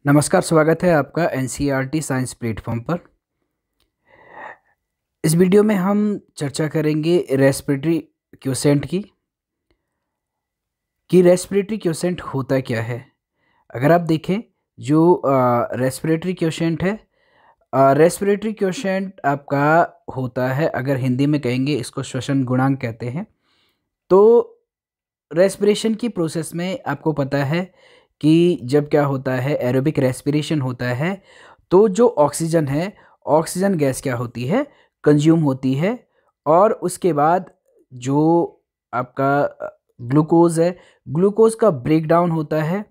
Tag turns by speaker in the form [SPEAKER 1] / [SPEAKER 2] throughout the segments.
[SPEAKER 1] नमस्कार, स्वागत है आपका एनसीईआरटी साइंस प्लेटफॉर्म पर। इस वीडियो में हम चर्चा करेंगे रेस्पिरेटरी क्वोशेंट की कि रेस्पिरेटरी क्वोशेंट होता क्या है। अगर आप देखें जो रेस्पिरेटरी क्वोशेंट है, रेस्पिरेटरी क्वोशेंट आपका होता है, अगर हिंदी में कहेंगे इसको श्वसन गुणांक कहते हैं। तो रेस्पिरेशन की प्रोसेस में आपको पता है कि जब क्या होता है, एरोबिक रेस्पिरेशन होता है, तो जो ऑक्सीजन है, ऑक्सीजन गैस क्या होती है, कंज्यूम होती है। और उसके बाद जो आपका ग्लूकोज है, ग्लूकोज का ब्रेकडाउन होता है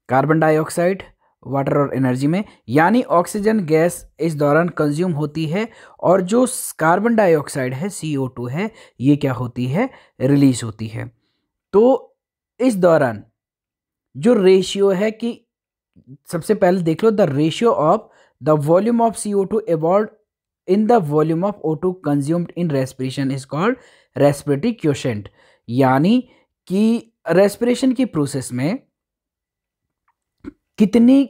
[SPEAKER 1] कार्बन डाइऑक्साइड, वाटर और एनर्जी में, यानी ऑक्सीजन गैस इस दौरान कंज्यूम होती है और जो कार्बन डाइऑक्साइड है, CO2 है, ये क्या होती है, रिलीज होती है। तो इस दौरान जो रेशियो है कि सबसे पहले देख लो, the ratio of the volume of CO2 evolved in the volume of O2 consumed in respiration is called respiratory quotient. यानी कि रेस्पिरेशन की प्रोसेस में कितनी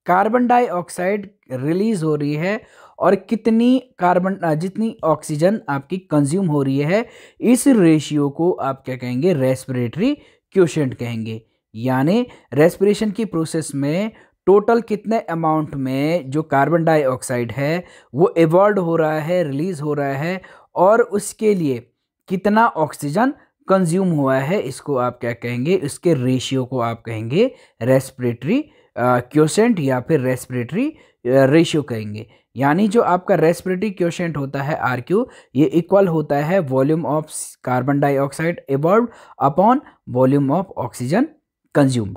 [SPEAKER 1] कार्बन डाइऑक्साइड रिलीज हो रही है और कितनी जितनी ऑक्सीजन आपकी कंज्यूम हो रही है, इस रेशियो को आप क्या कहेंगे, रेस्पिरेटरी क्वोशेंट कहेंगे। यानी रेस्पिरेशन की प्रोसेस में टोटल कितने अमाउंट में जो कार्बन डाइऑक्साइड है वो एवॉल्व हो रहा है, रिलीज हो रहा है, और उसके लिए कितना ऑक्सीजन कंज्यूम हुआ है, इसको आप क्या कहेंगे, इसके रेशियो को आप कहेंगे रेस्पिरेटरी क्वोशेंट या फिर रेस्पिरेटरी रेशियो कहेंगे। यानी जो आपका रेस्पिरेटरी क्वोशेंट होता है RQ, ये इक्वल होता है volume of carbon dioxide absorbed upon volume of oxygen consumed.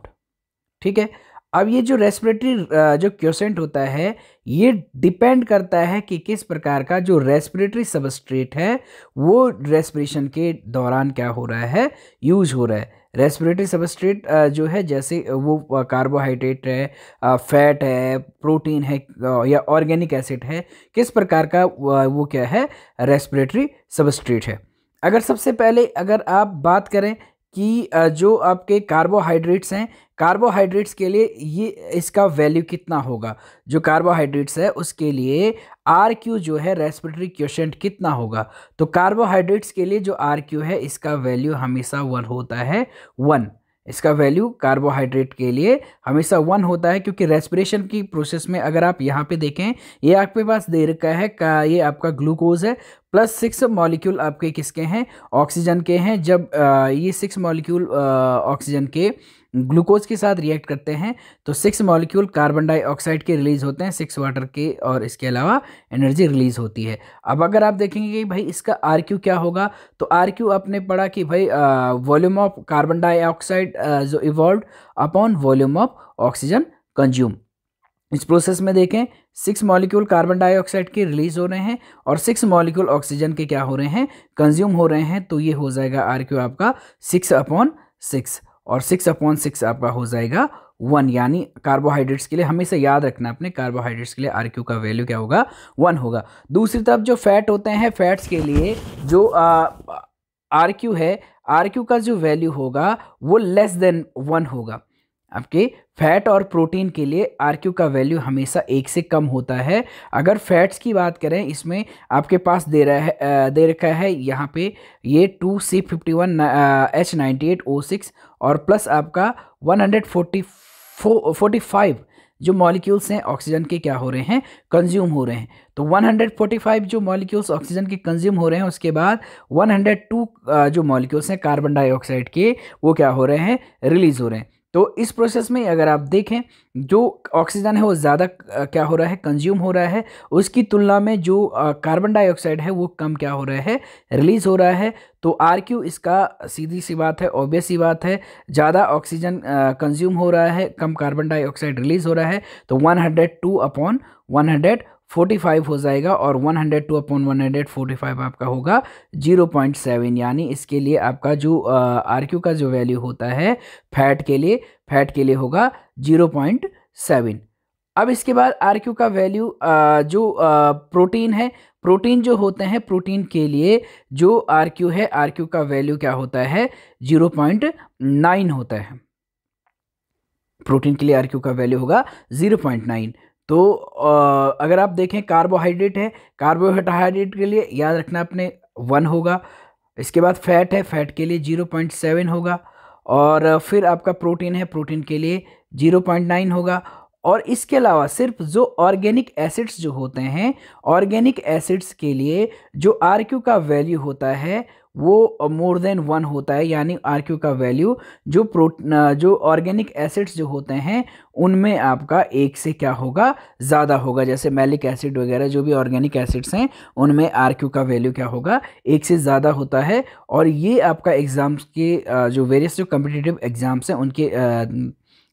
[SPEAKER 1] ठीक है। अब ये जो रेस्पिरेटरी जो क्वोशेंट होता है, ये डिपेंड करता है कि किस प्रकार का जो रेस्पिरेटरी सबस्ट्रेट है वो रेस्पिरेशन के दौरान क्या हो रहा है, यूज हो रहा है। रेस्पिरेटरी सबस्ट्रेट जो है, जैसे वो कार्बोहाइड्रेट है, फैट है, प्रोटीन है, या ऑर्गेनिक एसिड है, किस प्रकार का वो क्या है, रेस्पिरेटरी सबस्ट्रेट है। अगर सबसे पहले अगर आप बात करें कि जो आपके कार्बोहाइड्रेट्स हैं, कार्बोहाइड्रेट्स के लिए ये इसका वैल्यू कितना होगा, जो कार्बोहाइड्रेट्स है उसके लिए RQ जो है रेस्पिरेटरी क्वोशेंट कितना होगा। तो कार्बोहाइड्रेट्स के लिए जो RQ है, इसका वैल्यू हमेशा 1 होता है, 1। इसका वैल्यू कार्बोहाइड्रेट के लिए हमेशा 1 होता है, क्योंकि रेस्पिरेशन की प्रोसेस में अगर आप यहाँ पे देखें, ये आपके पास दे रखा है ये आपका ग्लूकोज है, प्लस 6 मॉलिक्यूल आपके किसके हैं, ऑक्सीजन के हैं। जब ये 6 मॉलिक्यूल ऑक्सीजन के ग्लूकोज के साथ रिएक्ट करते हैं तो 6 मॉलिक्यूल कार्बन डाइऑक्साइड के रिलीज होते हैं, 6 वाटर के, और इसके अलावा एनर्जी रिलीज होती है। अब अगर आप देखेंगे कि भाई इसका RQ क्या होगा, तो RQ आपने पढ़ा कि भाई वॉल्यूम ऑफ कार्बन डाइऑक्साइड जो evolve upon volume of oxygen consume. इस प्रोसेस में देखें, 6 मॉलिक्यूल कार्बन डाइऑक्साइड के रिलीज हो रहे हैं और 6 मॉलिक्यूल ऑक्सीजन के क्या हो रहे हैं, कंज्यूम हो रहे हैं। तो ये हो जाएगा RQ आपका 6/6, और 6/6 आपका हो जाएगा 1। यानी कार्बोहाइड्रेट्स के लिए हमेशा याद रखना, अपने कार्बोहाइड्रेट्स के लिए RQ का वैल्यू क्या होगा, 1 होगा। दूसरी तरफ जो फैट होते हैं, फैट्स के लिए जो RQ है, RQ का जो वैल्यू होगा वो लेस देन 1 होगा। आपके फैट और प्रोटीन के लिए RQ का वैल्यू हमेशा 1 से कम होता है। अगर फैट्स की बात करें, इसमें आपके पास दे रखा है यहाँ पे ये 2C51H98O6 और प्लस आपका 145 जो मॉलिक्यूल्स हैं ऑक्सीजन के क्या हो रहे हैं, कंज्यूम हो रहे हैं। तो 145 जो मॉलिक्यूल्स ऑक्सीजन के कंज्यूम हो रहे हैं, उसके बाद 102 जो मॉलिक्यूल्स हैं कार्बन डाइऑक्साइड के, वो क्या हो रहे हैं, रिलीज हो रहे हैं। तो इस प्रोसेस में अगर आप देखें, जो ऑक्सीजन है वो ज़्यादा क्या हो रहा है, कंज्यूम हो रहा है, उसकी तुलना में जो कार्बन डाइऑक्साइड है वो कम क्या हो रहा है, रिलीज हो रहा है। तो RQ इसका सीधी सी बात है, ऑब्वियस सी बात है, ज़्यादा ऑक्सीजन कंज्यूम हो रहा है, कम कार्बन डाइऑक्साइड रिलीज हो रहा है, तो 102/145 हो जाएगा, और 102/145 आपका होगा 0.7। यानी इसके लिए आपका जो RQ का जो वैल्यू होता है फैट के लिए होगा 0.7। अब इसके बाद RQ का वैल्यू जो प्रोटीन है, प्रोटीन जो होते हैं, प्रोटीन के लिए जो RQ है, RQ का वैल्यू क्या होता है, 0.9 होता है। प्रोटीन के लिए आर क्यू का वैल्यू होगा 0.9। तो अगर आप देखें कार्बोहाइड्रेट है, कार्बोहाइड्रेट के लिए याद रखना अपने 1 होगा। इसके बाद फैट है, फैट के लिए 0.7 होगा। और फिर आपका प्रोटीन है, प्रोटीन के लिए 0.9 होगा। और इसके अलावा सिर्फ जो ऑर्गेनिक एसिड्स जो होते हैं, ऑर्गेनिक एसिड्स के लिए जो आर क्यू का वैल्यू होता है वो मोर देन 1 होता है। यानी आर क्यू का वैल्यू जो ऑर्गेनिक एसिड्स जो होते हैं उनमें आपका 1 से क्या होगा, ज़्यादा होगा। जैसे मैलिक एसिड वगैरह जो भी ऑर्गेनिक एसिड्स हैं उनमें आर क्यू का वैल्यू क्या होगा, 1 से ज़्यादा होता है। और ये आपका एग्ज़ाम्स के जो वेरियस जो कम्पिटिटिव एग्ज़ाम्स हैं उनके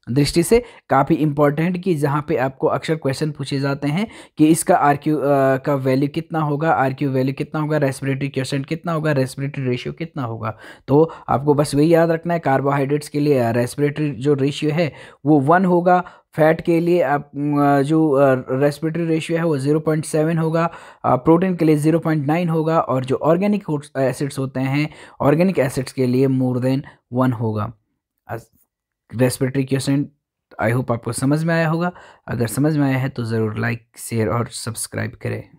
[SPEAKER 1] दृष्टि से काफ़ी इंपॉर्टेंट, कि जहाँ पे आपको अक्सर क्वेश्चन पूछे जाते हैं कि इसका आर क्यू का वैल्यू कितना होगा, आर क्यू वैल्यू कितना होगा, रेस्पिरेटरी क्वेश्चन कितना होगा, रेस्पिरेटरी रेशियो कितना होगा। तो आपको बस वही याद रखना है, कार्बोहाइड्रेट्स के लिए रेस्पिरेटरी जो रेशियो है वो 1 होगा। फैट के लिए आप जो रेस्पिरेटरी रेशियो है वो 0.7 होगा। प्रोटीन के लिए 0.9 होगा। और जो ऑर्गेनिक एसिड्स होते हैं, ऑर्गेनिक एसिड्स के लिए मोर देन 1 होगा। रेस्पिरेटरी क्वेश्चन आई होप आपको समझ में आया होगा। अगर समझ में आया है तो ज़रूर लाइक, शेयर और सब्सक्राइब करें।